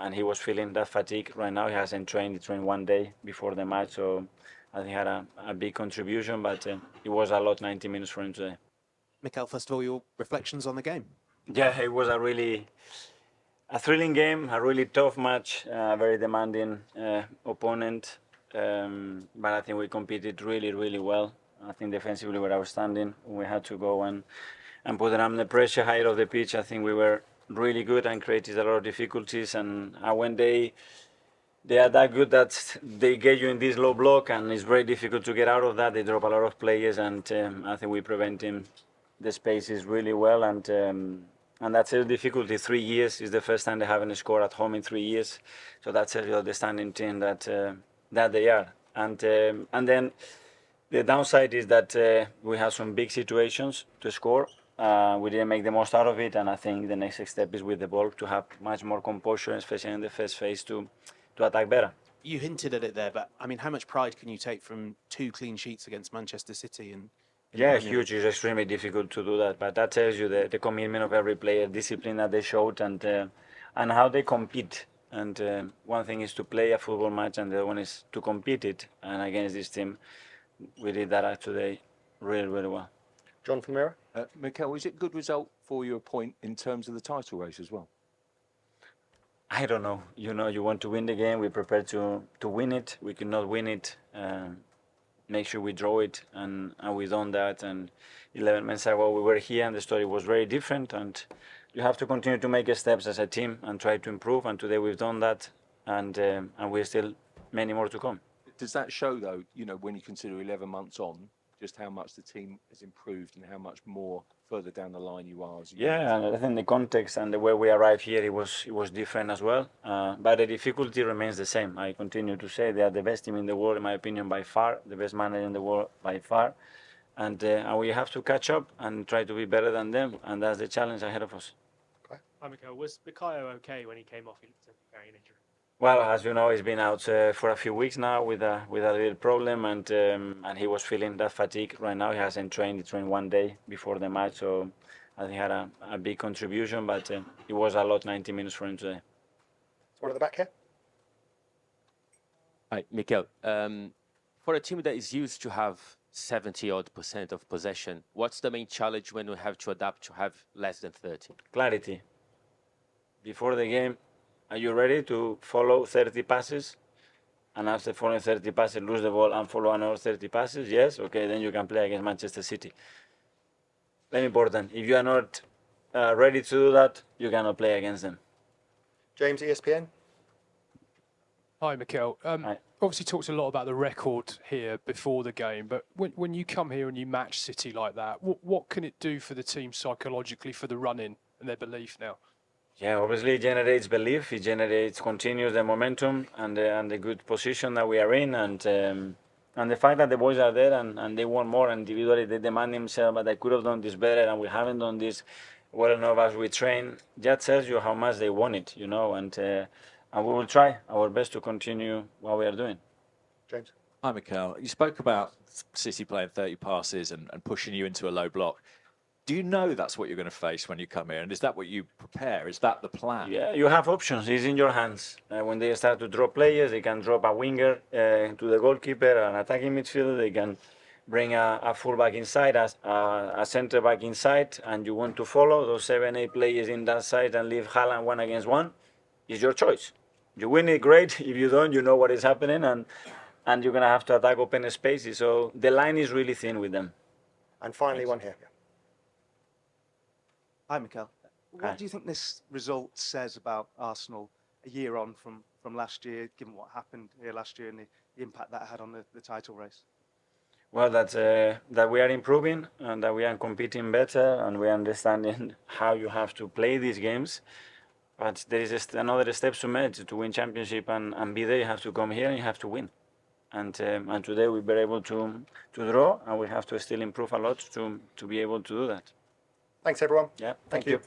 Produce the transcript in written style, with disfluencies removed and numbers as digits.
and he was feeling that fatigue right now. He hasn't trained. He trained one day before the match, so I think he had a big contribution, but it was a lot, 90 minutes for him today. Mikel, first of all, your reflections on the game? Yeah, it was a thrilling game, a really tough match, a very demanding opponent, but I think we competed really, really well. I think defensively we were outstanding. We had to go and put them under pressure, higher of the pitch. I think we were really good and created a lot of difficulties. And when they are that good that they get you in this low block, and it's very difficult to get out of that. They drop a lot of players, and I think we preventing the spaces really well. And that's a difficulty. 3 years is the first time they haven't scored at home in 3 years, so that's a real outstanding team that they are. And then the downside is that we have some big situations to score. We didn't make the most out of it, and I think the next step is with the ball to have much more composure, especially in the first phase, to attack better. You hinted at it there, but I mean, how much pride can you take from 2 clean sheets against Manchester City? Yeah, it's huge. It's extremely difficult to do that, but that tells you the commitment of every player, discipline that they showed, and how they compete. And one thing is to play a football match, and the other one is to compete it. And against this team, we did that today really, really well. John from Mirror? Mikel, is it a good result for your point in terms of the title race as well? I don't know. You want to win the game. We're prepared to win it. We cannot win it. Make sure we draw it, and we done that. And 11 months ago we were here, and the story was very different. And you have to continue to make steps as a team and try to improve. And today we've done that, and we're still many more to come. Does that show, though, when you consider 11 months on, just how much the team has improved and how much more further down the line you are? Yeah, and I think the context and the way we arrived here, it was different as well. But the difficulty remains the same. I continue to say they are the best team in the world, in my opinion, by far, the best manager in the world by far. And we have to catch up and try to be better than them, and that's the challenge ahead of us. Okay. Hi, Mikel. Was Bukayo okay when he came off? He looked to carry an injury. Well, as you know, he's been out for a few weeks now with a little problem, and he was feeling that fatigue right now. He hasn't trained. He trained one day before the match, so I think he had a big contribution, but it was a lot, 90 minutes for him today. One at the back here. Hi, Mikel. For a team that is used to have 70-odd% of possession, what's the main challenge when we have to adapt to have less than 30? Clarity. Before the game, are you ready to follow 30 passes? And after following 30 passes, lose the ball and follow another 30 passes? Yes? Okay, then you can play against Manchester City. Very important. If you are not ready to do that, you cannot play against them. James, ESPN. Hi, Mikel. Hi. Obviously talks a lot about the record here before the game, but when you come here and you match City like that, what can it do for the team psychologically for the run-in and their belief now? Yeah, obviously it generates belief. It continues the momentum and the good position that we are in, and the fact that the boys are there and they want more individually, they demand themselves, but I could have done this better, and we haven't done this well enough as we train. That tells you how much they want it, and we will try our best to continue what we are doing. James. Hi, Mikel. You spoke about City playing 30 passes and pushing you into a low block. Do you know that's what you're going to face when you come here? And is that what you prepare? Is that the plan? Yeah, you have options. It's in your hands. When they start to drop players, they can drop a winger to the goalkeeper, an attacking midfielder. They can bring a fullback inside, a centre back inside, and you want to follow those 7-8 players in that side and leave Haaland 1 against 1. It's your choice. You win it, great. If you don't, you know what is happening, and you're going to have to attack open spaces. So the line is really thin with them. And finally, one here. Hi, Mikel. What do you think this result says about Arsenal a year on from last year, given what happened here last year and the impact that had on the title race? Well, that we are improving and that we are competing better and we are understanding how you have to play these games. But there is another steps to make to win championship and be there. You have to come here and you have to win. And today we were able to draw, and we have to still improve a lot to be able to do that. Thanks, everyone. Yeah, Thank you.